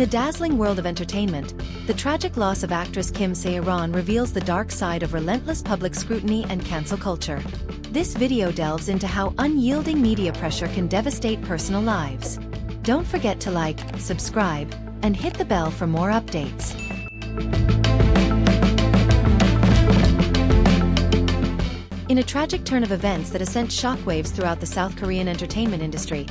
dazzling world of entertainment, the tragic loss of actress Kim Sae Ron reveals the dark side of relentless public scrutiny and cancel culture. This video delves into how unyielding media pressure can devastate personal lives. Don't forget to like, subscribe, and hit the bell for more updates. In a tragic turn of events that has sent shockwaves throughout the South Korean entertainment industry,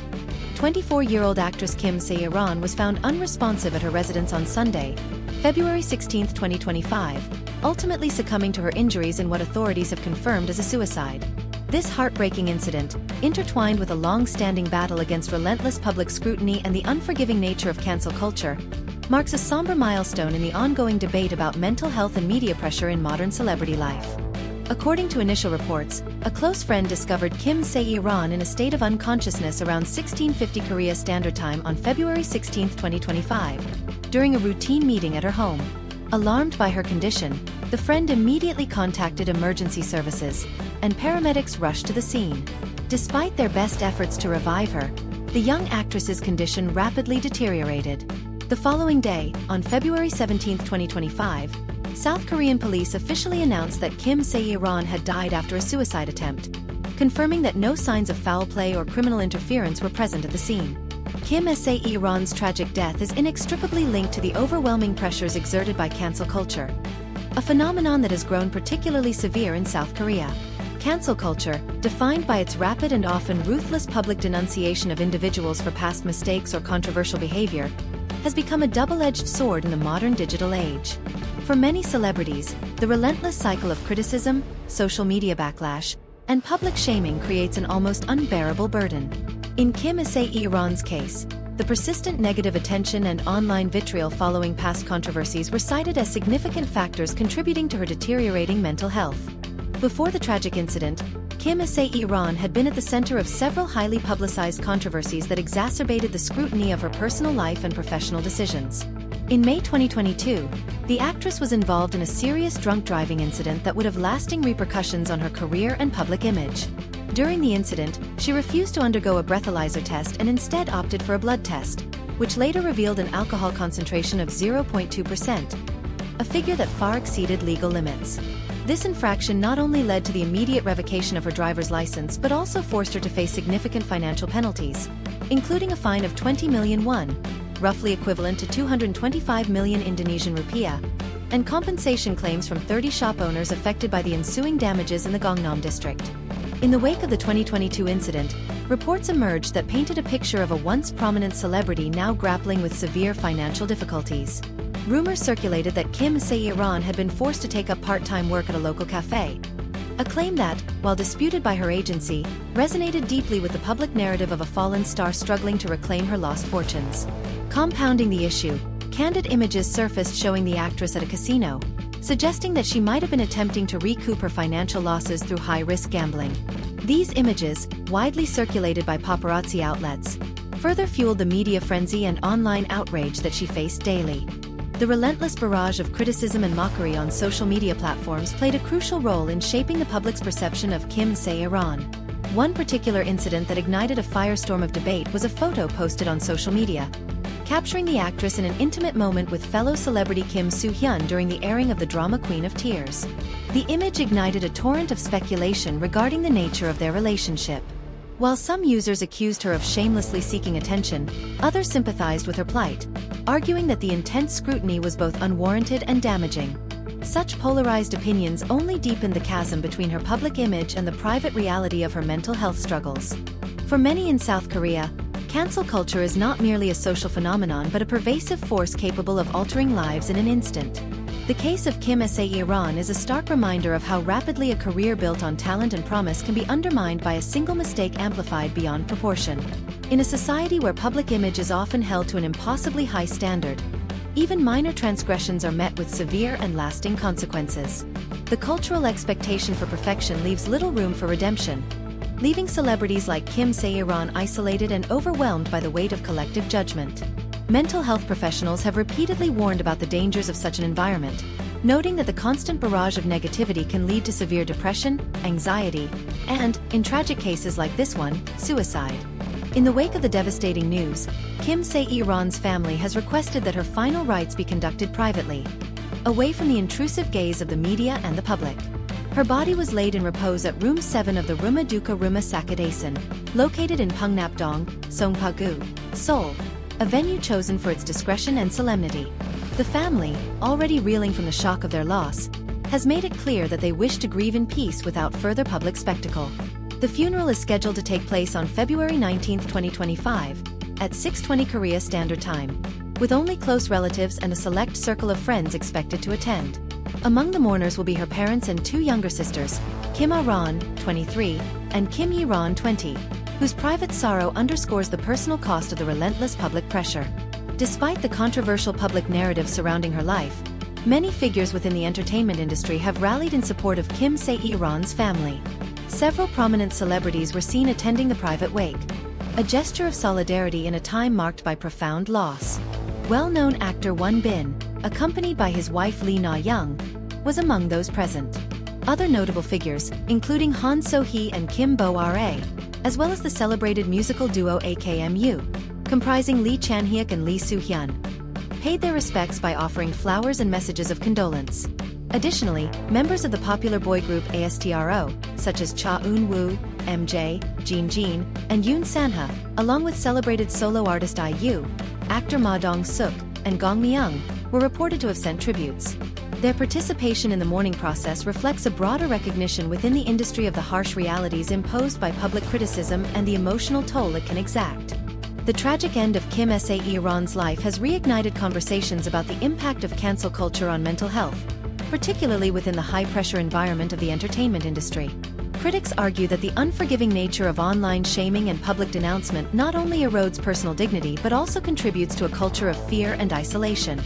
24-year-old actress Kim Sae Ron was found unresponsive at her residence on Sunday, February 16, 2025, ultimately succumbing to her injuries in what authorities have confirmed as a suicide. This heartbreaking incident, intertwined with a long-standing battle against relentless public scrutiny and the unforgiving nature of cancel culture, marks a somber milestone in the ongoing debate about mental health and media pressure in modern celebrity life. According to initial reports, a close friend discovered Kim Sae Ron in a state of unconsciousness around 1650 Korea Standard Time on February 16, 2025, during a routine meeting at her home. Alarmed by her condition, the friend immediately contacted emergency services, and paramedics rushed to the scene. Despite their best efforts to revive her, the young actress's condition rapidly deteriorated. The following day, on February 17, 2025, South Korean police officially announced that Kim Sae Ron had died after a suicide attempt, confirming that no signs of foul play or criminal interference were present at the scene. Kim Sae Ron's tragic death is inextricably linked to the overwhelming pressures exerted by cancel culture, a phenomenon that has grown particularly severe in South Korea. Cancel culture, defined by its rapid and often ruthless public denunciation of individuals for past mistakes or controversial behavior, has become a double-edged sword in the modern digital age. For many celebrities, the relentless cycle of criticism, social media backlash, and public shaming creates an almost unbearable burden. In Kim Sae Ron's case, the persistent negative attention and online vitriol following past controversies were cited as significant factors contributing to her deteriorating mental health. Before the tragic incident, Kim Sae Ron had been at the center of several highly publicized controversies that exacerbated the scrutiny of her personal life and professional decisions. In May 2022, the actress was involved in a serious drunk driving incident that would have lasting repercussions on her career and public image. During the incident, she refused to undergo a breathalyzer test and instead opted for a blood test, which later revealed an alcohol concentration of 0.2%, a figure that far exceeded legal limits. This infraction not only led to the immediate revocation of her driver's license but also forced her to face significant financial penalties, including a fine of 20 million won, roughly equivalent to 225 million Indonesian rupiah, and compensation claims from 30 shop owners affected by the ensuing damages in the Gangnam district. In the wake of the 2022 incident, reports emerged that painted a picture of a once prominent celebrity now grappling with severe financial difficulties. Rumors circulated that Kim Sae Ron had been forced to take up part-time work at a local cafe, a claim that, while disputed by her agency, resonated deeply with the public narrative of a fallen star struggling to reclaim her lost fortunes. Compounding the issue, candid images surfaced showing the actress at a casino, suggesting that she might have been attempting to recoup her financial losses through high-risk gambling. These images, widely circulated by paparazzi outlets, further fueled the media frenzy and online outrage that she faced daily. The relentless barrage of criticism and mockery on social media platforms played a crucial role in shaping the public's perception of Kim Sae Ron. One particular incident that ignited a firestorm of debate was a photo posted on social media, capturing the actress in an intimate moment with fellow celebrity Kim Soo Hyun during the airing of the drama Queen of Tears. The image ignited a torrent of speculation regarding the nature of their relationship. While some users accused her of shamelessly seeking attention, others sympathized with her plight, arguing that the intense scrutiny was both unwarranted and damaging. Such polarized opinions only deepened the chasm between her public image and the private reality of her mental health struggles. For many in South Korea, cancel culture is not merely a social phenomenon but a pervasive force capable of altering lives in an instant. The case of Kim Sae Ron is a stark reminder of how rapidly a career built on talent and promise can be undermined by a single mistake amplified beyond proportion. In a society where public image is often held to an impossibly high standard, even minor transgressions are met with severe and lasting consequences. The cultural expectation for perfection leaves little room for redemption, leaving celebrities like Kim Sae Ron isolated and overwhelmed by the weight of collective judgment. Mental health professionals have repeatedly warned about the dangers of such an environment, noting that the constant barrage of negativity can lead to severe depression, anxiety, and, in tragic cases like this one, suicide. In the wake of the devastating news, Kim Sae Ron's family has requested that her final rites be conducted privately, away from the intrusive gaze of the media and the public. Her body was laid in repose at Room 7 of the Rumah Duka Rumah Sakit Asan, located in Pungnapdong, Songpagu, Seoul, a venue chosen for its discretion and solemnity. The family, already reeling from the shock of their loss, has made it clear that they wish to grieve in peace without further public spectacle. The funeral is scheduled to take place on February 19, 2025, at 6:20 Korea Standard Time, with only close relatives and a select circle of friends expected to attend. Among the mourners will be her parents and two younger sisters, Kim Sae Ron, 23, and Kim Ye Ron, 20, whose private sorrow underscores the personal cost of the relentless public pressure. Despite the controversial public narrative surrounding her life, many figures within the entertainment industry have rallied in support of Kim Sae Ron's family. Several prominent celebrities were seen attending the private wake, a gesture of solidarity in a time marked by profound loss. Well-known actor Won Bin, accompanied by his wife Lee Na-young, was among those present. Other notable figures, including Han So-hee and Kim Bo-ra, as well as the celebrated musical duo AKMU, comprising Lee Chan-hyuk and Lee Soo-hyun, paid their respects by offering flowers and messages of condolence. Additionally, members of the popular boy group ASTRO, such as Cha Eun-woo, MJ, Jin, and Yoon Sanha, along with celebrated solo artist IU, actor Ma Dong-suk, and Gong Myung, were reported to have sent tributes. Their participation in the mourning process reflects a broader recognition within the industry of the harsh realities imposed by public criticism and the emotional toll it can exact. The tragic end of Kim Sae Ron's life has reignited conversations about the impact of cancel culture on mental health, particularly within the high-pressure environment of the entertainment industry. Critics argue that the unforgiving nature of online shaming and public denouncement not only erodes personal dignity but also contributes to a culture of fear and isolation.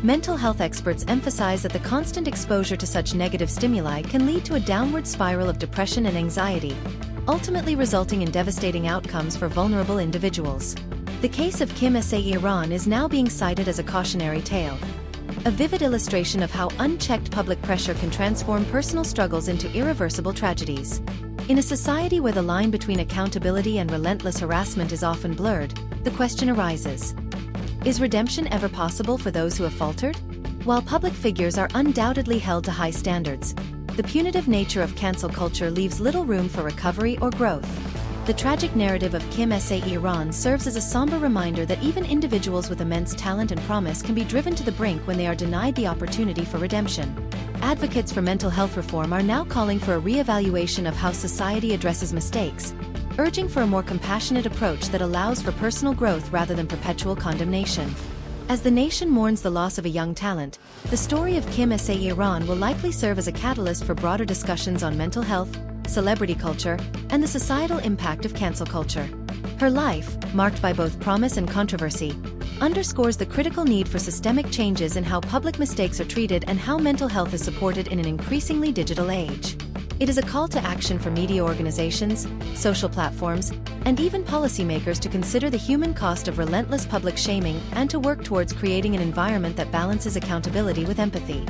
Mental health experts emphasize that the constant exposure to such negative stimuli can lead to a downward spiral of depression and anxiety, ultimately resulting in devastating outcomes for vulnerable individuals. The case of Kim Sae Ron is now being cited as a cautionary tale, a vivid illustration of how unchecked public pressure can transform personal struggles into irreversible tragedies. In a society where the line between accountability and relentless harassment is often blurred, the question arises: is redemption ever possible for those who have faltered? While public figures are undoubtedly held to high standards, the punitive nature of cancel culture leaves little room for recovery or growth. The tragic narrative of Kim Sae Ron serves as a somber reminder that even individuals with immense talent and promise can be driven to the brink when they are denied the opportunity for redemption. Advocates for mental health reform are now calling for a re-evaluation of how society addresses mistakes, urging for a more compassionate approach that allows for personal growth rather than perpetual condemnation. As the nation mourns the loss of a young talent, the story of Kim Sae Ron will likely serve as a catalyst for broader discussions on mental health, celebrity culture, and the societal impact of cancel culture. Her life, marked by both promise and controversy, underscores the critical need for systemic changes in how public mistakes are treated and how mental health is supported in an increasingly digital age. It is a call to action for media organizations, social platforms, and even policymakers to consider the human cost of relentless public shaming and to work towards creating an environment that balances accountability with empathy.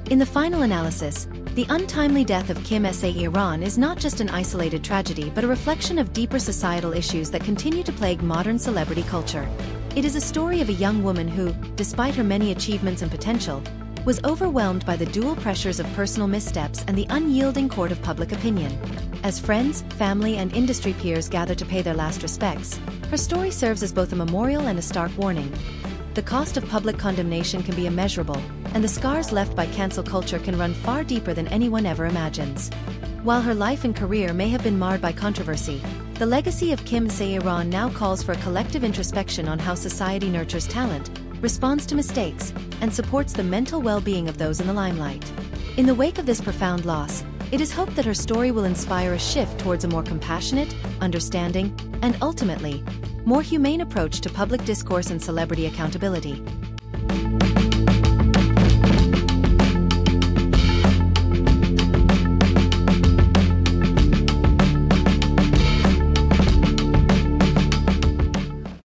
In the final analysis, the untimely death of Kim Sae Ron is not just an isolated tragedy but a reflection of deeper societal issues that continue to plague modern celebrity culture. It is a story of a young woman who, despite her many achievements and potential, was overwhelmed by the dual pressures of personal missteps and the unyielding court of public opinion. As friends, family, and industry peers gather to pay their last respects, her story serves as both a memorial and a stark warning. The cost of public condemnation can be immeasurable, and the scars left by cancel culture can run far deeper than anyone ever imagines. While her life and career may have been marred by controversy, the legacy of Kim Sae Ron now calls for a collective introspection on how society nurtures talent, responds to mistakes, and supports the mental well-being of those in the limelight. In the wake of this profound loss, it is hoped that her story will inspire a shift towards a more compassionate, understanding, and ultimately, more humane approach to public discourse and celebrity accountability.